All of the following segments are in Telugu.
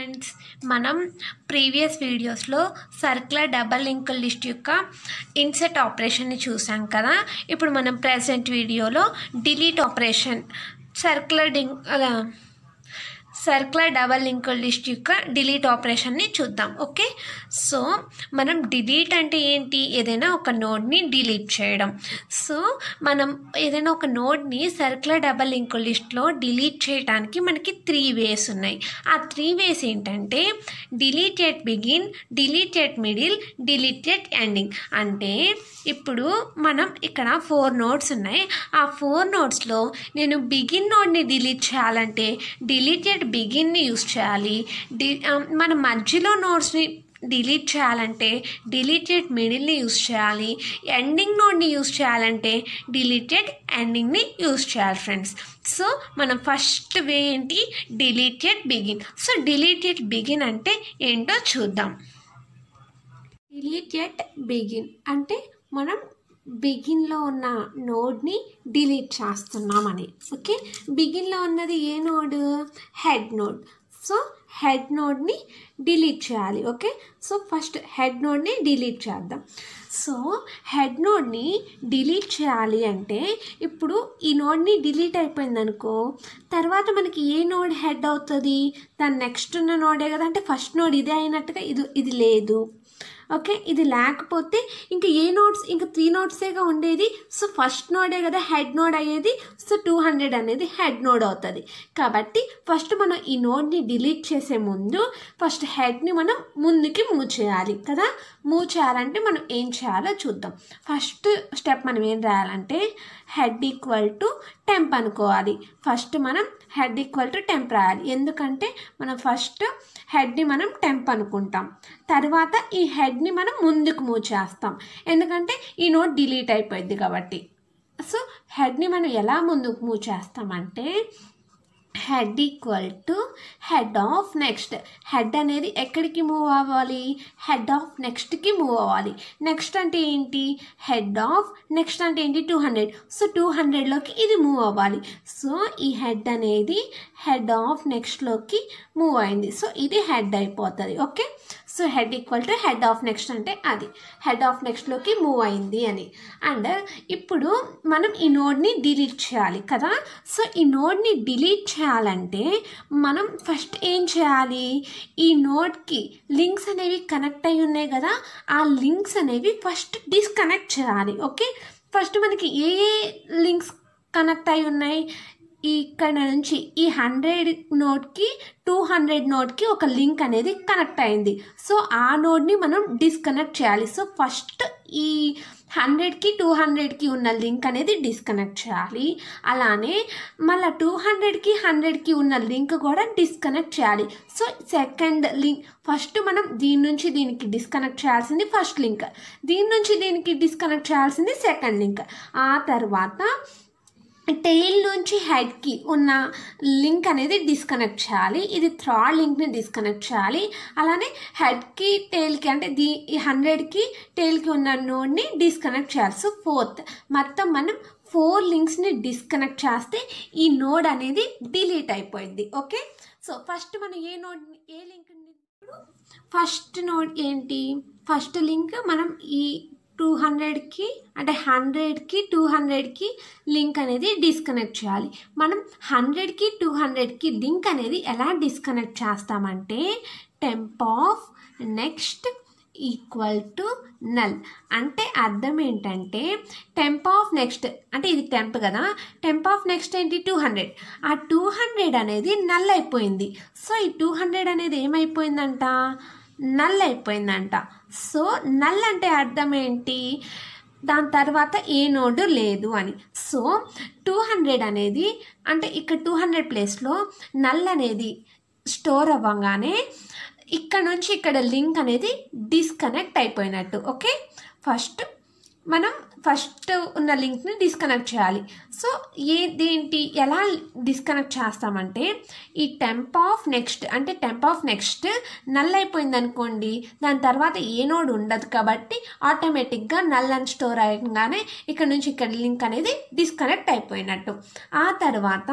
ఫ్రెండ్స్, మనం ప్రీవియస్ వీడియోస్లో సర్క్యులర్ డబల్ లింక్డ్ లిస్ట్ యొక్క ఇన్సర్ట్ ఆపరేషన్ని చూసాం కదా. ఇప్పుడు మనం ప్రెజెంట్ వీడియోలో delete operation circular double linked list యొక్క డిలీట్ ఆపరేషన్ని చూద్దాం. ఓకే, సో మనం డిలీట్ అంటే ఏంటి? ఏదైనా ఒక నోడ్ని డిలీట్ చేయడం. సో మనం ఏదైనా ఒక నోడ్ని సర్క్యులర్ డబల్ లింక్డ్ లిస్ట్లో డిలీట్ చేయడానికి మనకి 3 వేస్ ఉన్నాయి. ఆ 3 వేస్ ఏంటంటే delete at begin, delete at middle, delete at ending. అంటే ఇప్పుడు మనం ఇక్కడ 4 నోడ్స్ ఉన్నాయి. ఆ 4 నోడ్స్లో నేను బిగిన్ నోడ్ని డిలీట్ చేయాలంటే డిలీట్ ఎట్ బిగిన్ని యూస్ చేయాలి. మన మధ్యలో నోడ్స్ని డిలీట్ చేయాలంటే డిలీట్ ఎట్ మిడిల్ని యూస్ చేయాలి. ఎండింగ్ నోడ్ని యూస్ చేయాలంటే డిలీట్ ఎట్ ఎండింగ్ని యూస్ చేయాలి ఫ్రెండ్స్. సో మనం ఫస్ట్ వే ఏంటి? Delete at begin. So delete at begin అంటే ఏంటో చూద్దాం. డిలీట్ ఎట్ బిగిన్ అంటే మనం బిగిన్లో ఉన్న నోడ్ని డిలీట్ చేస్తున్నామని. ఓకే, బిగిన్లో ఉన్నది ఏ node? Head node. So head నోడ్ని డిలీట్ చేయాలి. ఓకే, సో ఫస్ట్ హెడ్ నోడ్ని డిలీట్ చేద్దాం. సో హెడ్ నోడ్ని డిలీట్ చేయాలి అంటే ఇప్పుడు ఈ నోడ్ని డిలీట్ అయిపోయింది అనుకో, తర్వాత మనకి ఏ నోడ్ హెడ్ అవుతుంది? దాని నెక్స్ట్ ఉన్న నోడే కదా. అంటే ఫస్ట్ నోడ్ ఇదే అయినట్టుగా ఇది లేదు. ఓకే, ఇది లేకపోతే ఇంకా ఏ నోడ్స్? ఇంకా 3 నోడ్సేగా ఉండేది. సో ఫస్ట్ నోడే కదా హెడ్ నోడ్ అయ్యేది. సో 200 అనేది హెడ్ నోడ్ అవుతుంది. కాబట్టి ఫస్ట్ మనం ఈ నోడ్ని డిలీట్ చేసే ముందు ఫస్ట్ హెడ్ని మనం ముందుకి మూవ్ చేయాలి కదా. మూవ్ చేయాలంటే మనం ఏం చేయాలో చూద్దాం. ఫస్ట్ స్టెప్ మనం ఏం రాయాలంటే హెడ్ ఈక్వల్ టు టెంప్ అనుకోవాలి. ఫస్ట్ మనం హెడ్ ఈక్వల్ టు టెంప్ రాయాలి. ఎందుకంటే మనం ఫస్ట్ హెడ్ని మనం టెంప్ అనుకుంటాం, తర్వాత ఈ హెడ్ని మనం ముందుకు మూవ్ చేస్తాం. ఎందుకంటే ఈ నోడ్ డిలీట్ అయిపోయింది కాబట్టి. సో హెడ్ని మనం ఎలా ముందుకు మూవ్ చేస్తామంటే head equal to head of next. Head అనేది ఎక్కడికి మూవ్ అవ్వాలి? హెడ్ ఆఫ్ నెక్స్ట్కి మూవ్ అవ్వాలి. నెక్స్ట్ అంటే ఏంటి? హెడ్ ఆఫ్ నెక్స్ట్ అంటే ఏంటి? 200. సో 200లోకి ఇది మూవ్ అవ్వాలి. సో ఈ హెడ్ అనేది హెడ్ ఆఫ్ నెక్స్ట్లోకి మూవ్ అయింది. సో ఇది హెడ్ అయిపోతుంది. Okay, so head equal to head of next అంటే అది హెడ్ ఆఫ్ నెక్స్ట్లోకి మూవ్ అయింది అని. అండ్ ఇప్పుడు మనం ఈ నోడ్ని డిలీట్ చేయాలి కదా. సో ఈ నోడ్ని డిలీట్ చేయాలంటే మనం ఫస్ట్ ఏం చేయాలి? ఈ నోడ్కి లింక్స్ అనేవి కనెక్ట్ అయి ఉన్నాయి కదా, ఆ లింక్స్ అనేవి ఫస్ట్ డిస్కనెక్ట్ చేయాలి. ఓకే, ఫస్ట్ మనకి ఏ లింక్స్ కనెక్ట్ అయి ఉన్నాయి? ఇక్కడ నుంచి ఈ 100 నోడ్కి 200 నోడ్కి ఒక లింక్ అనేది కనెక్ట్ అయింది. సో ఆ నోడ్ని మనం డిస్కనెక్ట్ చేయాలి. సో ఫస్ట్ ఈ 100కి 200కి ఉన్న లింక్ అనేది డిస్కనెక్ట్ చేయాలి. అలానే మళ్ళీ 200కి 100కి ఉన్న లింక్ కూడా డిస్కనెక్ట్ చేయాలి. సో సెకండ్ లింక్ ఫస్ట్ మనం దీని నుంచి దీనికి డిస్కనెక్ట్ చేయాల్సింది ఫస్ట్ లింక్, దీని నుంచి దీనికి డిస్కనెక్ట్ చేయాల్సింది సెకండ్ లింక్. ఆ తర్వాత టెయిల్ నుంచి హెడ్కి ఉన్న లింక్ అనేది డిస్కనెక్ట్ చేయాలి. ఇది థర్డ్ లింక్ని డిస్కనెక్ట్ చేయాలి. అలానే హెడ్కి టెయిల్కి అంటే ఈ 100కి టెయిల్కి ఉన్న నోడ్ని డిస్కనెక్ట్ చేయాలి. సో ఫోర్త్ మొత్తం మనం 4 లింక్స్ని డిస్కనెక్ట్ చేస్తే ఈ నోడ్ అనేది డిలీట్ అయిపోయింది. ఓకే, సో ఫస్ట్ మనం ఏ లింక్ ఫస్ట్ నోడ్ ఏంటి? ఫస్ట్ లింక్ మనం ఈ 200కి అంటే 100కి 200కి లింక్ అనేది డిస్కనెక్ట్ చేయాలి. మనం 100కి 200కి లింక్ అనేది ఎలా డిస్కనెక్ట్ చేస్తామంటే temp of next equal to null. అంటే అర్థం ఏంటంటే టెంప్ ఆఫ్ నెక్స్ట్ అంటే ఇది టెంప్ కదా, టెంప్ ఆఫ్ నెక్స్ట్ ఏంటి? 200. ఆ 200 అనేది నల్ అయిపోయింది. సో ఈ 200 అనేది ఏమైపోయిందంట? నల్ అయిపోయిందంట. సో నల్ అంటే అర్థం ఏంటి? దాని తర్వాత ఏ నోడు లేదు అని. సో 200 అనేది అంటే ఇక్కడ 200 ప్లేస్లో నల్ అనేది స్టోర్ అవ్వగానే ఇక్కడ నుంచి ఇక్కడ లింక్ అనేది డిస్కనెక్ట్ అయిపోయినట్టు. ఓకే, మనం ఫస్ట్ ఉన్న లింక్ని డిస్కనెక్ట్ చేయాలి. సో ఎలా డిస్కనెక్ట్ చేస్తామంటే ఈ టెంప్ ఆఫ్ నెక్స్ట్ అంటే టెంప్ ఆఫ్ నెక్స్ట్ నల్ అయిపోయింది అనుకోండి, దాని తర్వాత ఏ నోడ్ ఉండదు కాబట్టి ఆటోమేటిక్గా నల్ అని స్టోర్ అయ్యగానే ఇక్కడ నుంచి ఇక్కడ లింక్ అనేది డిస్కనెక్ట్ అయిపోయినట్టు. ఆ తర్వాత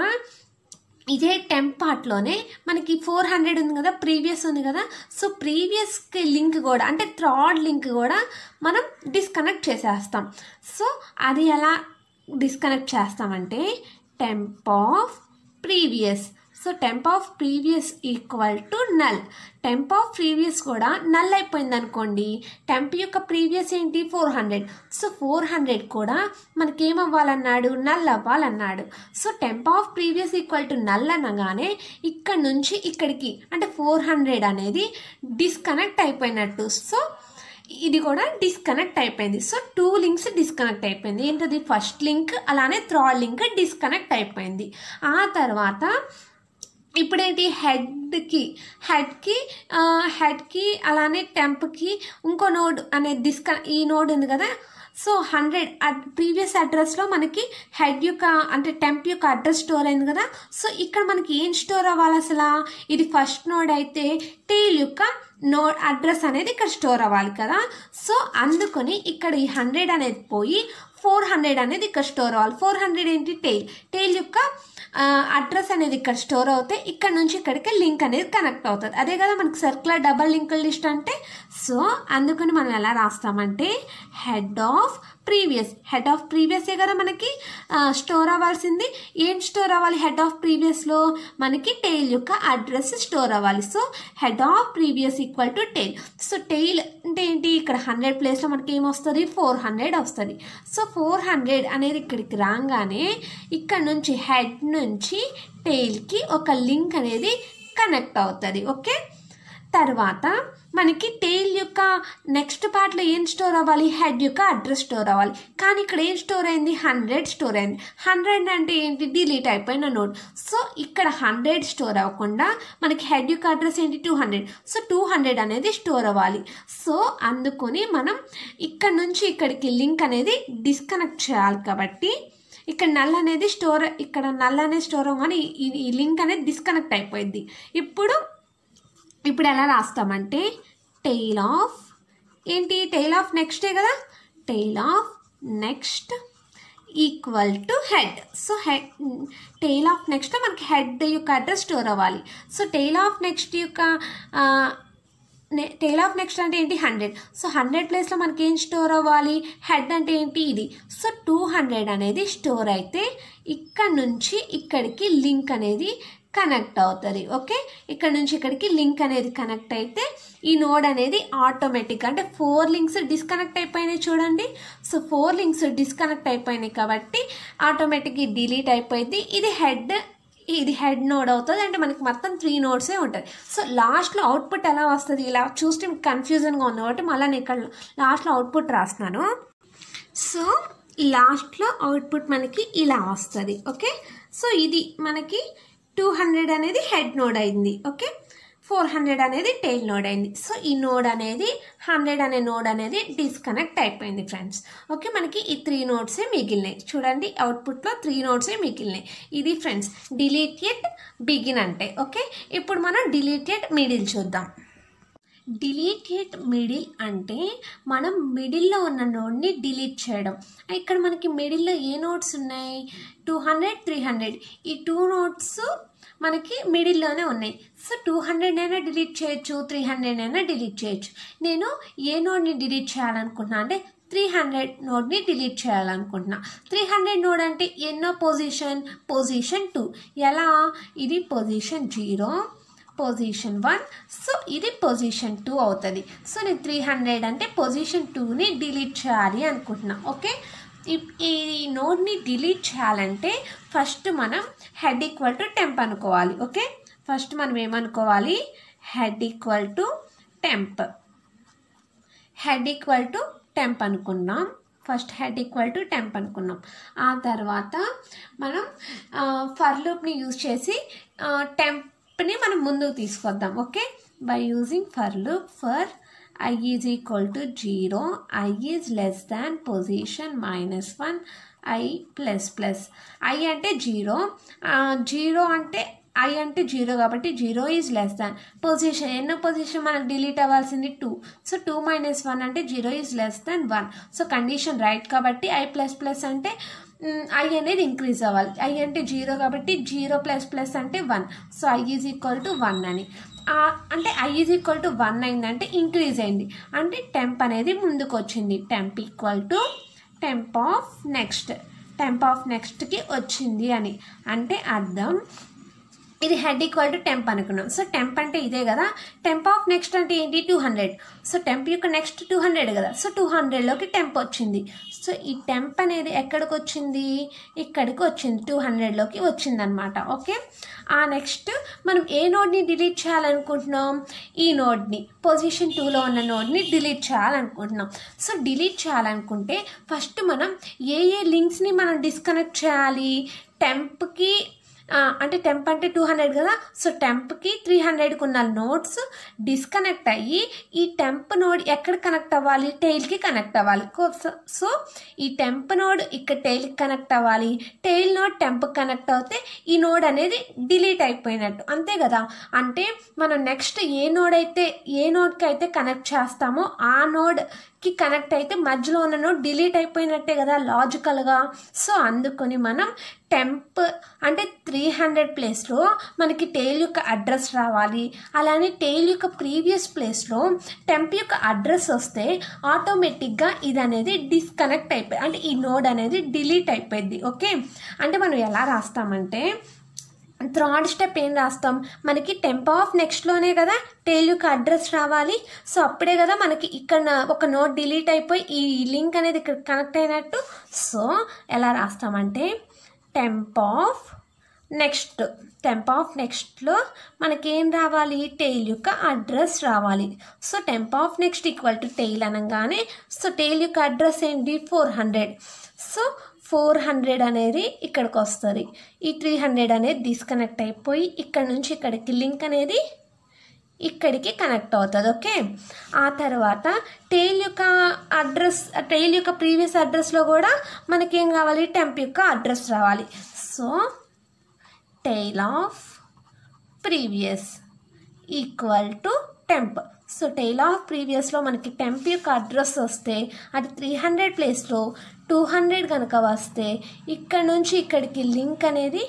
ఇదే టెంప్ పార్ట్లోనే మనకి 400 ఉంది కదా, ప్రీవియస్ ఉంది కదా. సో ప్రీవియస్కి లింక్ కూడా అంటే థర్డ్ లింక్ కూడా మనం డిస్కనెక్ట్ చేసేస్తాం. సో అది ఎలా డిస్కనెక్ట్ చేస్తామంటే temp of previous. So temp of previous equal to null. Temp of previous కూడా నల్ అయిపోయింది అనుకోండి. టెంప్ యొక్క ప్రీవియస్ ఏంటి 400. సో 400 కూడా మనకేమవ్వాలన్నాడు, నల్ అవ్వాలన్నాడు. So temp of previous equal to null అనగానే ఇక్కడ నుంచి ఇక్కడికి అంటే 400 అనేది డిస్కనెక్ట్ అయిపోయినట్టు. సో ఇది కూడా డిస్కనెక్ట్ అయిపోయింది. సో 2 లింక్స్ డిస్కనెక్ట్ అయిపోయింది. ఏంటది, ఫస్ట్ లింక్ అలానే థర్డ్ లింక్ డిస్కనెక్ట్ అయిపోయింది. ఆ తర్వాత ఇప్పుడేంటి హెడ్కి అలానే టెంప్కి ఇంకో నోడ్ అనేది ఈ నోడ్ ఉంది కదా. సో 100 ప్రీవియస్ అడ్రస్లో మనకి హెడ్ యొక్క అంటే టెంప్ యొక్క అడ్రస్ స్టోర్ అయింది కదా. సో ఇక్కడ మనకి ఏం స్టోర్ అవ్వాలి అసలు, ఇది ఫస్ట్ నోడ్ అయితే టెయిల్ యొక్క నోడ్ అడ్రస్ అనేది ఇక్కడ స్టోర్ అవ్వాలి కదా. సో అందుకని ఇక్కడ ఈ 100 అనేది పోయి 400 అనేది ఇక్కడ స్టోర్ అవ్వాలి. 400 ఏంటి, టెయిల్ యొక్క అడ్రస్ అనేది ఇక్కడ స్టోర్ అవుతే ఇక్కడ నుంచి ఇక్కడికి లింక్ అనేది కనెక్ట్ అవుతుంది. అదే కదా మనకి సర్క్యులర్ డబల్ లింక్డ్ లిస్ట్ అంటే. సో అందుకని మనం ఎలా రాస్తామంటే హెడ్ ఆఫ్ ప్రీవియసే కదా మనకి స్టోర్ అవ్వాల్సింది. ఏం స్టోర్ అవ్వాలి హెడ్ ఆఫ్ ప్రీవియస్లో, మనకి టెయిల్ యొక్క అడ్రస్ స్టోర్ అవ్వాలి. So head of previous equal to tail. So tail అంటే ఏంటి, ఇక్కడ 100 ప్లేస్లో మనకి ఏమొస్తుంది 400 వస్తుంది. సో 400 అనేది ఇక్కడికి రాగానే ఇక్కడ నుంచి హెడ్ నుంచి టెయిల్కి ఒక లింక్ అనేది కనెక్ట్ అవుతుంది. ఓకే, తర్వాత మనకి టెయిల్ యొక్క నెక్స్ట్ పార్ట్లో ఏం స్టోర్ అవ్వాలి, హెడ్ యొక్క అడ్రస్ స్టోర్ అవ్వాలి. కానీ ఇక్కడ ఏం స్టోర్ అయింది, 100 స్టోర్ అయింది. 100 అంటే ఏంటి, డిలీట్ అయిపోయిన నోడ్. సో ఇక్కడ 100 స్టోర్ అవ్వకుండా మనకి హెడ్ యొక్క అడ్రస్ ఏంటి 200. సో 200 అనేది స్టోర్ అవ్వాలి. సో అందుకొని మనం ఇక్కడ నుంచి ఇక్కడికి లింక్ అనేది డిస్కనెక్ట్ చేయాలి. కాబట్టి ఇక్కడ నల్ అనేది స్టోర్ అవ్వగానే ఈ లింక్ అనేది డిస్కనెక్ట్ అయిపోయింది. ఇప్పుడు ఎలా రాస్తామంటే టెయిల్ ఆఫ్ నెక్స్టే కదా, tail of next equal to head. So tail of next మనకి హెడ్ యొక్క అడ్రస్ స్టోర్ అవ్వాలి. సో టెయిల్ ఆఫ్ నెక్స్ట్ అంటే ఏంటి 100. సో 100 ప్లేస్లో మనకి ఏం స్టోర్ అవ్వాలి, హెడ్ అంటే ఏంటి ఇది. సో 200 అనేది స్టోర్ అయితే ఇక్కడ నుంచి ఇక్కడికి లింక్ అనేది కనెక్ట్ అవుతుంది. ఓకే, ఇక్కడ నుంచి ఇక్కడికి లింక్ అనేది కనెక్ట్ అయితే ఈ నోడ్ అనేది ఆటోమేటిక్ అంటే 4 లింక్స్ డిస్కనెక్ట్ అయిపోయినాయి చూడండి. సో 4 లింక్స్ డిస్కనెక్ట్ అయిపోయినాయి కాబట్టి ఆటోమేటిక్గా డిలీట్ అయిపోయింది. ఇది హెడ్ నోడ్ అవుతుంది. అంటే మనకి మొత్తం 3 నోడ్సే ఉంటాయి. సో లాస్ట్లో అవుట్పుట్ ఎలా వస్తుంది, ఇలా చూస్తే కన్ఫ్యూజన్గా ఉంది కాబట్టి మళ్ళీ నేను ఇక్కడ లాస్ట్లో అవుట్పుట్ రాస్తున్నాను. సో లాస్ట్లో అవుట్పుట్ మనకి ఇలా వస్తుంది. ఓకే, సో ఇది మనకి 200 అనేది హెడ్ నోడ్ అయింది. ఓకే, 400 అనేది టెయిల్ నోడ్ అయింది. సో ఈ నోడ్ అనేది 100 అనే నోడ్ అనేది డిస్కనెక్ట్ అయిపోయింది ఫ్రెండ్స్. ఓకే, మనకి ఈ 3 నోడ్సే మిగిలినాయి చూడండి. అవుట్పుట్లో 3 నోడ్సే మిగిలినాయి. ఇది ఫ్రెండ్స్ డిలీటెడ్ బిగిన్ అంటే. ఓకే, ఇప్పుడు మనం డిలీటెడ్ మిడిల్ చూద్దాం. డిలీటెడ్ మిడిల్ అంటే మనం మిడిల్లో ఉన్న నోడ్ని డిలీట్ చేయడం. ఇక్కడ మనకి మిడిల్లో ఏ నోడ్స్ ఉన్నాయి, 200, 300. ఈ 2 నోడ్స్ మనకి మిడిల్లోనే ఉన్నాయి. సో 200 అయినా డిలీట్ చేయొచ్చు, 300 అయినా డిలీట్ చేయొచ్చు. నేను ఏ నోడ్ని డిలీట్ చేయాలనుకుంటున్నా అంటే 300 నోడ్ని డిలీట్ చేయాలనుకుంటున్నా. 300 నోడ్ అంటే ఎన్నో పొజిషన్ 2. ఎలా, ఇది పొజిషన్ 0, పొజిషన్ 1. సో ఇది పొజిషన్ 2 అవుతుంది. సో నేను 300 అంటే పొజిషన్ 2ని డిలీట్ చేయాలి అనుకుంటున్నా. ఓకే, ఈ నోడ్ని డిలీట్ చేయాలంటే ఫస్ట్ మనం హెడ్ ఈక్వల్ టు టెంప్ అనుకోవాలి. ఓకే, ఫస్ట్ మనం ఏమనుకోవాలి, హెడ్ ఈక్వల్ టు టెంప్ అనుకున్నాం. First head equal to temp అనుకున్నాం. ఆ తర్వాత మనం ఫర్ లూప్ని యూజ్ చేసి టెంప్ని మనం ముందుకు తీసుకొద్దాం. Okay, by using for loop for I is equal to 0, I is less than position -1, I plus. I అంటే 0, 0 అంటే I అంటే 0 కాబట్టి 0 ఈజ్ లెస్ దాన్ పొజిషన్. ఎన్నో పొజిషన్ మనకు డిలీట్ అవ్వాల్సింది 2. సో 2 - 1 అంటే 0 is less than 1. So condition right కాబట్టి I++ అంటే ఐ అనేది ఇంక్రీజ్ అవ్వాలి. ఐ అంటే 0 కాబట్టి 0 ప్లస్ ప్లస్ అంటే 1. So I is equal to 1 అని. అంటే ఐ ఈజ్ ఈక్వల్ టు 1 అయిందంటే ఇంక్రీజ్ అయింది, అంటే టెంప్ అనేది ముందుకు వచ్చింది. Temp equal to temp of next, temp of నెక్స్ట్కి వచ్చింది అని. అంటే అర్థం ఇది హెడ్ ఈక్వల్ టు టెంప్ అనుకున్నాం. సో టెంప్ అంటే ఇదే కదా. టెంప్ ఆఫ్ నెక్స్ట్ అంటే ఏంటి? 200. సో టెంప్ యొక్క నెక్స్ట్ 200 కదా. సో 200లోకి టెంప్ వచ్చింది. సో ఈ టెంప్ అనేది ఎక్కడికి వచ్చింది? ఇక్కడికి వచ్చింది, 200లోకి వచ్చింది అనమాట. ఓకే, ఆ నెక్స్ట్ మనం ఏ నోడ్ని డిలీట్ చేయాలనుకుంటున్నాం? ఈ నోడ్ని, పొజిషన్ 2లో ఉన్న నోడ్ని డిలీట్ చేయాలనుకుంటున్నాం. సో డిలీట్ చేయాలనుకుంటే ఫస్ట్ మనం ఏ లింక్స్ని మనం డిస్కనెక్ట్ చేయాలి? టెంప్కి అంటే టెంప్ అంటే 200 కదా. సో టెంప్కి 300కి ఉన్న నోడ్స్ డిస్కనెక్ట్ అయ్యి ఈ టెంప్ నోడ్ ఎక్కడ కనెక్ట్ అవ్వాలి? టెయిల్కి కనెక్ట్ అవ్వాలి. సో ఈ టెంప్ నోడ్ ఇక్కడ టెయిల్కి కనెక్ట్ అవ్వాలి. టెయిల్ నోడ్ టెంప్కి కనెక్ట్ అవుతే ఈ నోడ్ అనేది డిలీట్ అయిపోయినట్టు, అంతే కదా. అంటే మనం నెక్స్ట్ ఏ నోడ్కి అయితే కనెక్ట్ చేస్తామో ఆ నోడ్కి కనెక్ట్ అయితే మధ్యలో ఉన్న నోడ్ డిలీట్ అయిపోయినట్టే కదా లాజికల్గా. సో అందుకని మనం టెంప్ అంటే 300 ప్లేస్లో మనకి టెయిల్ యొక్క అడ్రస్ రావాలి. అలానే టెయిల్ యొక్క ప్రీవియస్ ప్లేస్లో టెంప్ యొక్క అడ్రస్ వస్తే ఆటోమేటిక్గా ఇది అనేది డిస్కనెక్ట్ అయిపోయి, అంటే ఈ నోడ్ అనేది డిలీట్ అయిపోయింది. ఓకే, అంటే మనం ఎలా రాస్తామంటే థర్డ్ స్టెప్ ఏం రాస్తాం? మనకి టెంప్ ఆఫ్ నెక్స్ట్లోనే కదా టెయిల్ యొక్క అడ్రస్ రావాలి. సో అప్పుడే కదా మనకి ఇక్కడ ఒక నోడ్ డిలీట్ అయిపోయి ఈ లింక్ అనేది ఇక్కడ కనెక్ట్ అయినట్టు. సో ఎలా రాస్తామంటే టెంప్ ఆఫ్ నెక్స్ట్లో మనకేం రావాలి? టెయిల్ యొక్క అడ్రస్ రావాలి. So temp of next equal to tail అనగానే సో టెయిల్ యొక్క అడ్రస్ ఏంటి? 400. సో 400 అనేది ఇక్కడికి వస్తుంది. ఈ 300 అనేది డిస్కనెక్ట్ అయిపోయి ఇక్కడ నుంచి ఇక్కడికి లింక్ అనేది ఇక్కడికి కనెక్ట్ అవుతుంది. ఓకే, ఆ తర్వాత టెయిల్ యొక్క ప్రీవియస్ అడ్రస్లో కూడా మనకేం కావాలి? టెంప్ యొక్క అడ్రస్ రావాలి. So tail of previous equal to temp. So tail of ప్రీవియస్లో మనకి టెంప్ యొక్క అడ్రస్ వస్తే అది 300 ప్లేస్లో 200 కనుక వస్తే ఇక్కడ నుంచి ఇక్కడికి లింక్ అనేది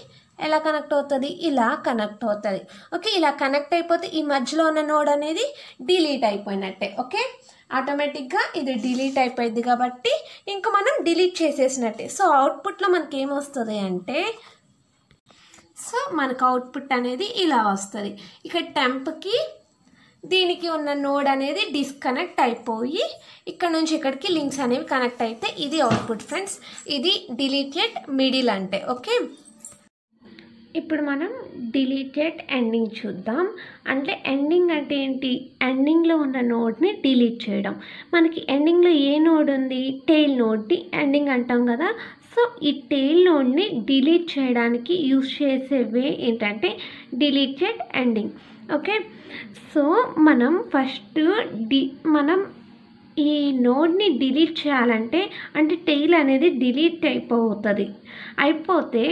ఎలా కనెక్ట్ అవుతుంది? ఇలా కనెక్ట్ అవుతుంది. ఓకే, ఇలా కనెక్ట్ అయిపోతే ఈ మధ్యలో ఉన్న నోడ్ అనేది డిలీట్ అయిపోయినట్టే. ఓకే, ఆటోమేటిక్గా ఇది డిలీట్ అయిపోయింది కాబట్టి ఇంకా మనం డిలీట్ చేసేసినట్టే. సో అవుట్పుట్లో మనకి ఏమొస్తుంది అంటే సో మనకు అవుట్పుట్ అనేది ఇలా వస్తుంది. ఇక టెంప్కి దీనికి ఉన్న నోడ్ అనేది డిస్కనెక్ట్ అయిపోయి ఇక్కడ నుంచి ఇక్కడికి లింక్స్ అనేవి కనెక్ట్ అయితే ఇది అవుట్పుట్ ఫ్రెండ్స్. ఇది డిలీటెడ్ మిడిల్ అంటే. ఓకే, ఇప్పుడు మనం డిలీటెడ్ ఎండింగ్ చూద్దాం. అంటే ఎండింగ్ అంటే ఏంటి? ఎండింగ్లో ఉన్న నోడ్ని డిలీట్ చేయడం. మనకి ఎండింగ్లో ఏ నోడ్ ఉంది? టెయిల్ నోడ్ని ఎండింగ్ అంటాం కదా. సో ఈ టెయిల్ నోడ్ని డిలీట్ చేయడానికి యూజ్ చేసే వే ఏంటంటే డిలీటెడ్ ఎండింగ్. ఓకే, సో మనం ఫస్ట్ మనం ఈ నోడ్ని డిలీట్ చేయాలంటే అంటే టెయిల్ అనేది డిలీట్ అయిపోతే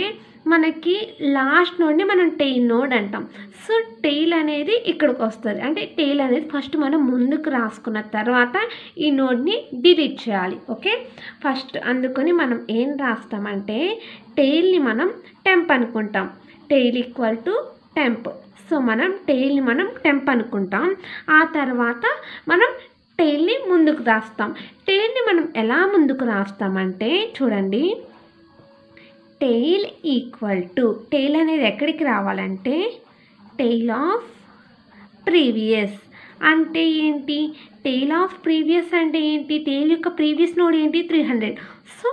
మనకి లాస్ట్ నోడ్ని మనం టెయిల్ నోడ్ అంటాం. సో టెయిల్ అనేది ఇక్కడికి వస్తుంది. అంటే టెయిల్ అనేది ఫస్ట్ మనం ముందుకు రాసుకున్న తర్వాత ఈ నోడ్ని డిలీట్ చేయాలి. ఓకే, ఫస్ట్ అందుకని మనం ఏం రాస్తామంటే టెయిల్ని మనం టెంప్ అనుకుంటాం. Tail equal to temp. So మనం టెయిల్ని మనం టెంప్ అనుకుంటాం. ఆ తర్వాత మనం టెయిల్ని ముందుకు రాస్తాం. టెయిల్ని మనం ఎలా ముందుకు రాస్తామంటే చూడండి, టెయిల్ ఈక్వల్ టు టెయిల్ అనేది ఎక్కడికి రావాలంటే టెయిల్ ఆఫ్ ప్రీవియస్ అంటే ఏంటి? టెయిల్ ఆఫ్ ప్రీవియస్ అంటే ఏంటి? టెయిల్ యొక్క ప్రీవియస్ నోడ్ ఏంటి? 300. సో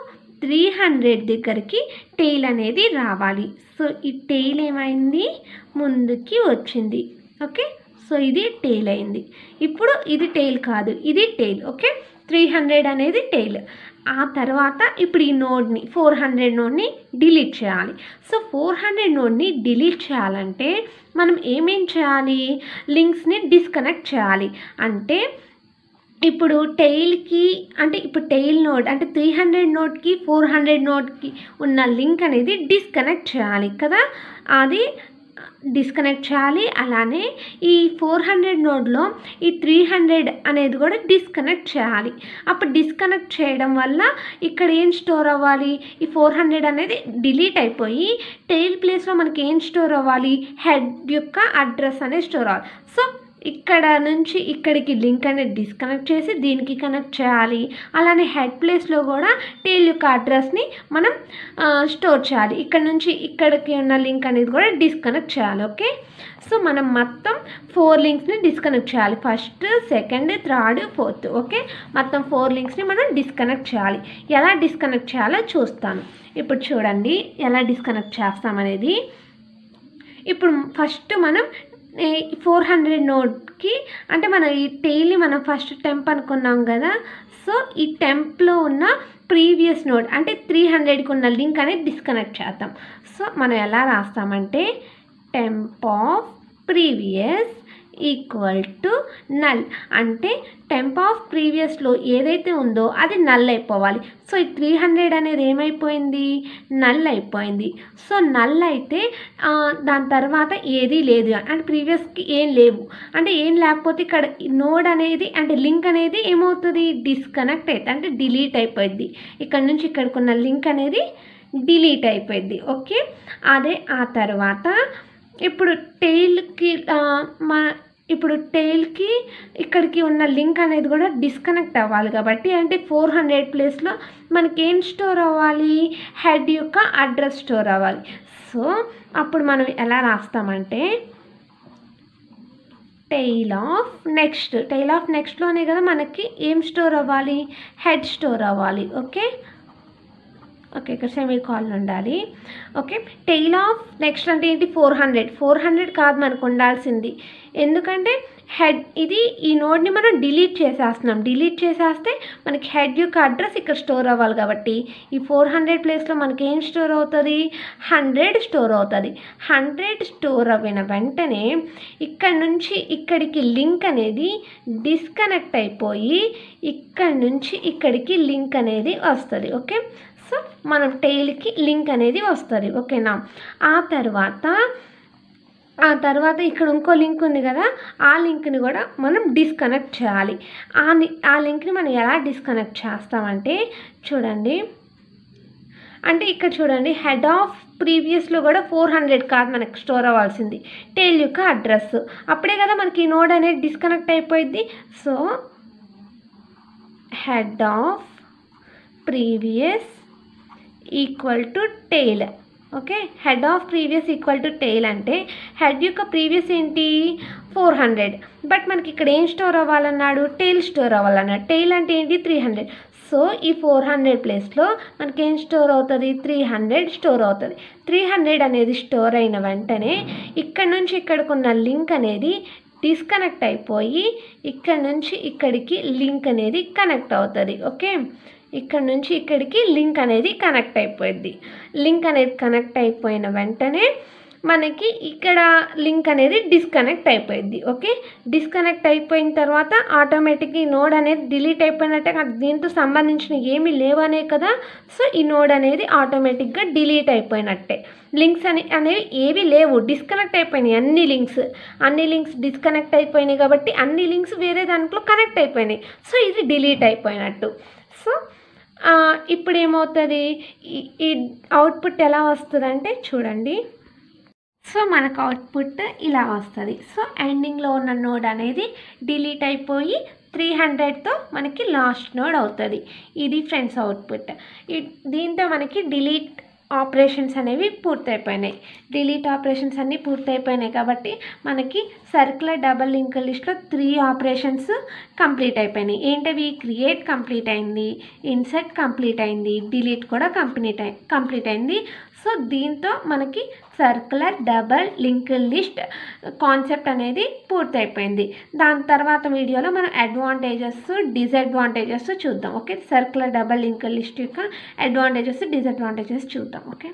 300 దగ్గరికి టెయిల్ అనేది రావాలి. సో ఈ టెయిల్ ఏమైంది? ముందుకి వచ్చింది. ఓకే, సో ఇది టెయిల్ అయింది. ఇప్పుడు ఇది టెయిల్ కాదు, ఇది టెయిల్. ఓకే, 300 అనేది టెయిల్. ఆ తర్వాత ఇప్పుడు ఈ నోడ్ని 400 నోడ్ని డిలీట్ చేయాలి. సో 400 నోడ్ని డిలీట్ చేయాలంటే మనం ఏమేం చేయాలి? లింక్స్ని డిస్కనెక్ట్ చేయాలి. అంటే ఇప్పుడు టెయిల్కి అంటే ఇప్పుడు టెయిల్ నోడ్ అంటే 300 నోడ్కి 400 నోడ్కి ఉన్న లింక్ అనేది డిస్కనెక్ట్ చేయాలి కదా. అది డిస్కనెక్ట్ చేయాలి. అలానే ఈ 400 నోడ్లో ఈ 300 అనేది కూడా డిస్కనెక్ట్ చేయాలి. అప్పుడు డిస్కనెక్ట్ చేయడం వల్ల ఇక్కడ ఏం స్టోర్ అవ్వాలి, ఈ 400 అనేది డిలీట్ అయిపోయి టెయిల్ ప్లేస్లో మనకి ఏం స్టోర్ అవ్వాలి, హెడ్ యొక్క అడ్రస్ అనేది స్టోర్ అవ్వాలి. సో ఇక్కడ నుంచి ఇక్కడికి లింక్ అనేది డిస్కనెక్ట్ చేసి దీనికి కనెక్ట్ చేయాలి. అలానే హెడ్ ప్లేస్లో కూడా టెయిల్ యొక్క అడ్రస్ని మనం స్టోర్ చేయాలి. ఇక్కడ నుంచి ఇక్కడికి ఉన్న లింక్ అనేది కూడా డిస్కనెక్ట్ చేయాలి. ఓకే, సో మనం మొత్తం 4 లింక్స్ని డిస్కనెక్ట్ చేయాలి. First, second, third, fourth. Okay, మొత్తం 4 లింక్స్ని మనం డిస్కనెక్ట్ చేయాలి. ఎలా డిస్కనెక్ట్ చేయాలో చూస్తాను. ఇప్పుడు చూడండి ఎలా డిస్కనెక్ట్ చేస్తామనేది. ఇప్పుడు ఫస్ట్ మనం 400 నోడ్కి అంటే మన ఈ టెయిల్ని మనం ఫస్ట్ టెంప్ అనుకున్నాం కదా. సో ఈ టెంప్లో ఉన్న ప్రీవియస్ నోడ్ అంటే 300కి ఉన్న లింక్ అనేది డిస్కనెక్ట్ చేద్దాం. సో మనం ఎలా రాస్తామంటే temp of previous equal to null. అంటే టెంప్ ఆఫ్ ప్రీవియస్లో ఏదైతే ఉందో అది నల్ అయిపోవాలి. సో ఈ 300 అనేది ఏమైపోయింది, నల్ అయిపోయింది. సో నల్ అయితే దాని తర్వాత ఏదీ లేదు అంటే ప్రీవియస్కి ఏం లేవు అంటే ఏం లేకపోతే ఇక్కడ నోడ్ అనేది అంటే లింక్ అనేది ఏమవుతుంది, డిస్కనెక్ట్ అవుతుంది అంటే డిలీట్ అయిపోయింది. ఇక్కడ నుంచి ఇక్కడికి ఉన్న లింక్ అనేది డిలీట్ అయిపోయింది. ఓకే, అదే ఆ తర్వాత ఇప్పుడు టెయిల్కి ఇక్కడికి ఉన్న లింక్ అనేది కూడా డిస్కనెక్ట్ అవ్వాలి కాబట్టి అంటే 400 ప్లేస్లో మనకి ఏం స్టోర్ అవ్వాలి, హెడ్ యొక్క అడ్రస్ స్టోర్ అవ్వాలి. సో అప్పుడు మనం ఎలా రాస్తామంటే టెయిల్ ఆఫ్ నెక్స్ట్లోనే కదా మనకి ఏం స్టోర్ అవ్వాలి, హెడ్ స్టోర్ అవ్వాలి. ఓకే, ఇక్కడ సెమీకోలన్ ఉండాలి. ఓకే, టెయిల్ ఆఫ్ నెక్స్ట్ అంటే ఏంటి, 400 కాదు మనకు ఉండాల్సింది. ఎందుకంటే హెడ్ ఇది ఈ నోడ్ని మనం డిలీట్ చేసేస్తే మనకి హెడ్ యొక్క అడ్రస్ ఇక్కడ స్టోర్ అవ్వాలి కాబట్టి ఈ 400 ప్లేస్లో మనకి ఏం స్టోర్ అవుతుంది, 100 స్టోర్ అవుతుంది. 100 స్టోర్ అయిన వెంటనే ఇక్కడ నుంచి ఇక్కడికి లింక్ అనేది డిస్కనెక్ట్ అయిపోయి ఇక్కడ నుంచి ఇక్కడికి లింక్ అనేది వస్తుంది. ఓకే, సో మనం టెయిల్కి లింక్ అనేది వస్తుంది. ఓకేనా, ఆ తర్వాత ఇక్కడ ఇంకో లింక్ ఉంది కదా, ఆ లింక్ని కూడా మనం డిస్కనెక్ట్ చేయాలి. ఆ లింక్ని మనం ఎలా డిస్కనెక్ట్ చేస్తామంటే చూడండి, అంటే ఇక్కడ చూడండి హెడ్ ఆఫ్ ప్రీవియస్లో కూడా 400 కాదు మనకు స్టోర్ అవ్వాల్సింది, టెయిల్ యొక్క అడ్రస్. అప్పుడే కదా మనకి ఈ నోడ్ అనేది డిస్కనెక్ట్ అయిపోయింది. So head of previous equal to tail. Okay, head of previous equal to tail అంటే హెడ్ యొక్క ప్రీవియస్ ఏంటి 400, బట్ మనకి ఇక్కడ ఏం స్టోర్ అవ్వాలన్నాడు, టెయిల్ స్టోర్ అవ్వాలన్నాడు. టెయిల్ అంటే ఏంటి 300. సో ఈ 400 ప్లేస్లో మనకి ఏం స్టోర్ అవుతుంది, 300 స్టోర్ అవుతుంది. 300 అనేది స్టోర్ అయిన వెంటనే ఇక్కడ నుంచి ఇక్కడికి ఉన్న లింక్ అనేది డిస్కనెక్ట్ అయిపోయి ఇక్కడ నుంచి ఇక్కడికి లింక్ అనేది కనెక్ట్ అవుతుంది. ఓకే, ఇక్కడ నుంచి ఇక్కడికి లింక్ అనేది కనెక్ట్ అయిపోయింది. లింక్ అనేది కనెక్ట్ అయిపోయిన వెంటనే మనకి ఇక్కడ లింక్ అనేది డిస్కనెక్ట్ అయిపోయింది. ఓకే, డిస్కనెక్ట్ అయిపోయిన తర్వాత ఆటోమేటిక్గా ఈ నోడ్ అనేది డిలీట్ అయిపోయినట్టే, దీంతో సంబంధించిన ఏమీ లేవనే కదా. సో ఈ నోడ్ అనేది ఆటోమేటిక్గా డిలీట్ అయిపోయినట్టే. లింక్స్ అనేవి ఏవి లేవు, డిస్కనెక్ట్ అయిపోయినాయి. అన్ని లింక్స్ డిస్కనెక్ట్ అయిపోయినాయి కాబట్టి అన్ని లింక్స్ వేరే దాంట్లో కనెక్ట్ అయిపోయినాయి. సో ఇది డిలీట్ అయిపోయినట్టు. సో ఇప్పుడు ఏమవుతుంది, ఈ అవుట్పుట్ ఎలా వస్తుంది అంటే చూడండి. సో మనకు అవుట్పుట్ ఇలా వస్తుంది. సో ఎండింగ్లో ఉన్న నోడ్ అనేది డిలీట్ అయిపోయి 300తో మనకి లాస్ట్ నోడ్ అవుతుంది. ఇది ఫ్రెండ్స్ అవుట్పుట్. దీంతో మనకి డిలీట్ ఆపరేషన్స్ అనేవి పూర్తయిపోయినాయి. డిలీట్ ఆపరేషన్స్ అన్నీ పూర్తయిపోయినాయి కాబట్టి మనకి సర్క్యులర్ డబల్ లింక్డ్ లిస్ట్లో 3 ఆపరేషన్స్ కంప్లీట్ అయిపోయినాయి. ఏంటవి, క్రియేట్ కంప్లీట్ అయింది, ఇన్సర్ట్ కంప్లీట్ అయింది, డిలీట్ కూడా కంప్లీట్ అయింది. సో దీంతో మనకి circular double linked list concept అనేది పూర్తయిపోయింది. దాని తర్వాత వీడియోలో మనం అడ్వాంటేజెస్ డిసడ్వాంటేజెస్ చూద్దాం. Okay, circular double linked list యొక్క అడ్వాంటేజెస్ డిసడ్వాంటేజెస్ చూద్దాం. ఓకే.